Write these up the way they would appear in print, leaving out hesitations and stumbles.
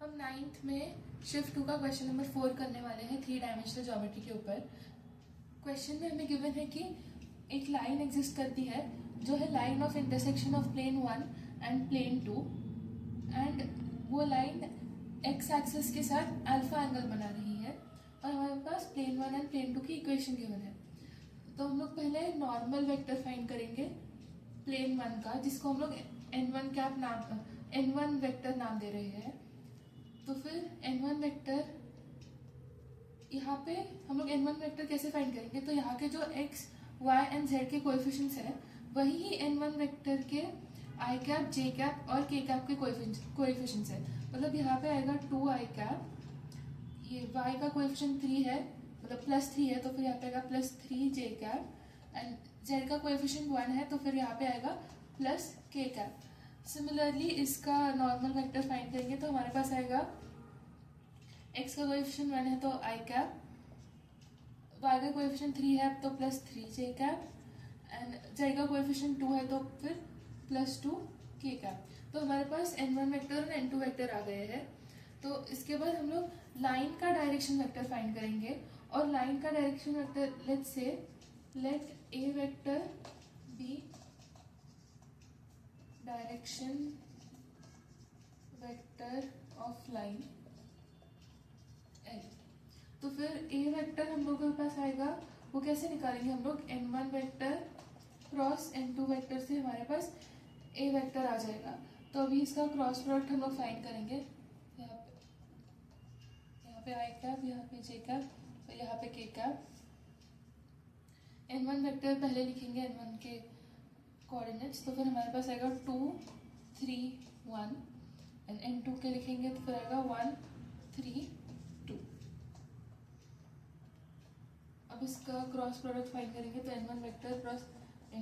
हम 9th में shift 2 का क्वेश्चन नंबर 4 करने वाले हैं 3 डायमेंशनल ज्योमेट्री के ऊपर। क्वेश्चन में हमें गिवन है कि एक लाइन एग्जिस्ट करती है जो है line of intersection of plane 1 and plane 2 and वो लाइन एक्स एक्सिस के साथ अल्फा एंगल बना रही है और हमारे पास प्लेन 1 एंड प्लेन 2 की इक्वेशन गिवन है। तो हम लोग पहले नॉर्मल वेक्टर फाइंड करेंगे प्लेन 1 का, जिसको हम लोग n1 वेक्टर नाम दे रहे हैं। तो फिर n1 वेक्टर यहाँ पे हम लोग n1 वेक्टर कैसे फाइंड करेंगे, तो यहाँ के जो x, y एंड z के कोएफिशिएंट्स हैं वही n1 वेक्टर के i कैप, j कैप और k कैप के कोएफिशिएंट्स हैं। मतलब यहाँ पे आएगा 2i कैप, ये y का कोएफिशिएंट 3 है मतलब +3 है, तो फिर यहाँ पे आएगा +3j कैप एंड z का कोएफिशिएंट 1 है तो फिर यहाँ पे आएगा +k कैप। सिमिलरली इसका नॉर्मल वेक्टर फाइंड करेंगे तो हमारे पास आएगा x का कोएफिशिएंट 1 है तो i कैप, y का कोएफिशिएंट 3 है तो +3j कैप एंड z का कोएफिशिएंट 2 है तो फिर +2k कैप। तो हमारे पास n1 वेक्टर और n2 वेक्टर आ गए हैं। तो इसके बाद हम लोग लाइन का डायरेक्शन वेक्टर फाइंड करेंगे और लाइन का direction vector let a vector B direction vector of line L। तो फिर a वेक्टर हम लोगों के पास आएगा, वो कैसे निकालेंगे हम लोग, n1 vector cross n2 vector से हमारे पास a वेक्टर आ जाएगा। तो अभी इसका क्रॉस प्रोडक्ट हम लोग फाइंड करेंगे। यहाँ पे i कैप, यहाँ पे j कैप और यहाँ पे k कैप। n1 वेक्टर पहले लिखेंगे n1 के कोऑर्डिनेट्स, तो फिर हमारे पास आएगा 2 3 1 एंड n2 के लिखेंगे तो फिर आएगा 1 3 2। अब इसका क्रॉस प्रोडक्ट फाइंड करेंगे तो n1 vector cross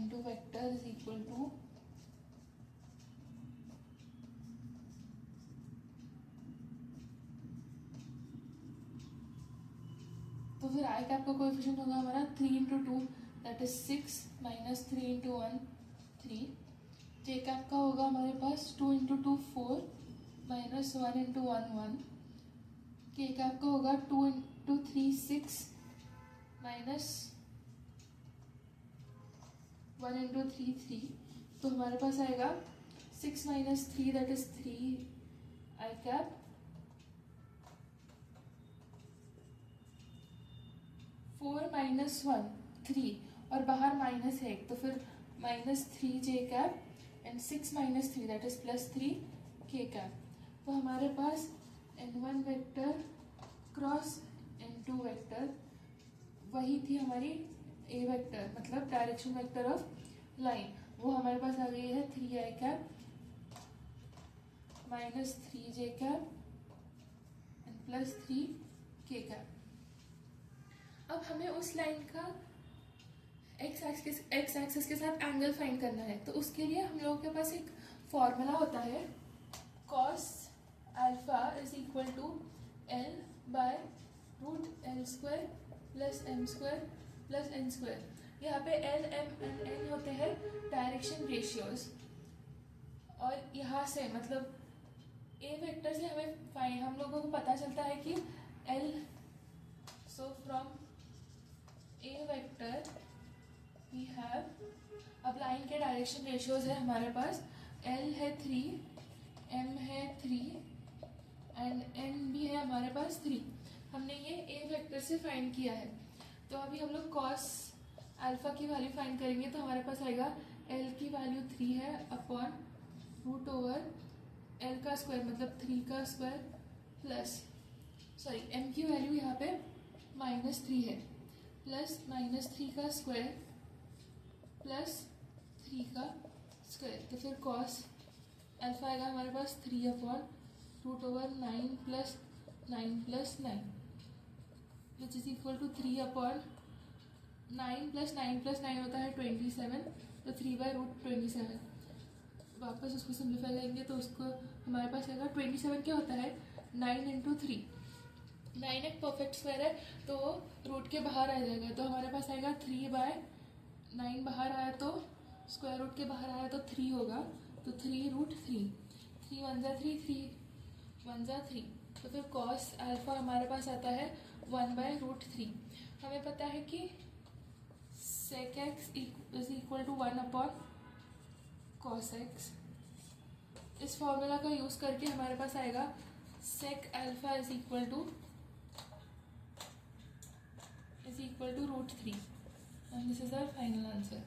n2 vector is equal to तो फिर आई कैप का कोएफिशिएंट होगा हमारा 3 × 2 that is 6 minus 3 × 1 3। J cap का होगा हमारे पास 2 × 2 4 माइनस 1 × 1 1। के कैप का होगा 2 × 3 6 माइनस 1 × 3 3। तो हमारे पास आएगा 6 minus 3 that is 3 I cap, 4 minus 1 3 और बाहर माइनस है एक, तो फिर -3j cap and 6 minus 3 that is +3k cap. तो हमारे पास n1 vector cross n2 vector वही थी हमारी a वेक्टर, मतलब डायरेक्शन वेक्टर ऑफ लाइन, वो हमारे पास आ गई है 3i cap -3j cap and +3k cap. अब हमें उस लाइन का एक्स एक्सिस के साथ एंगल फाइंड करना है। तो उसके लिए हम लोगों के पास एक फॉर्मूला होता है, cos alpha is equal to L/√L² + m² + n²। यहाँ पे L, m एंड n होते हैं डायरेक्शन रेशियोज। और यहाँ से मतलब a वेक्टर से हम लोगों को पता चलता है कि L, so from a vector we have, अब लाइन के डायरेक्शन रेशियोज है हमारे पास, L है 3, M है 3 एंड N भी है हमारे पास 3। हमने ये a वेक्टर से फाइंड किया है। तो अभी हम लोग cos अल्फा की वैल्यू फाइंड करेंगे तो हमारे पास आएगा L की वैल्यू 3 है अपॉन √L का स्क्वायर मतलब 3 का स्क्वायर प्लस M की वैल्यू यहाँ पे -3 है प्लस -3 का स्क्वायर प्लस 3 का स्क्वायर। तो फिर cos अल्फा आएगा हमारे पास 3/√9 + 9 + 9 विच इज इक्वल टू 3/9 + 9 + 9 होता है 27, तो 3/√27। वापस उसको सिंप्लीफाई करेंगे तो उसको हमारे पास आएगा 27 क्या होता है 9 × 3। 9 एक परफेक्ट स्क्वायर है तो रूट के बाहर आ जाएगा, तो हमारे पास आएगा 3/9 बाहर आया तो स्क्वायर रूट के बाहर आया तो 3 होगा, तो 3√3 3 1 3 3 1 ज़ा 3, तो फिर कॉस अल्फ़ा हमारे पास आता है 1/√3। हमें पता है कि sec x is equal to 1/cos x। इस फॉर्मूला का यूज़ करके हमारे पास आएगा sec alpha is equal to √3 and this is our final answer.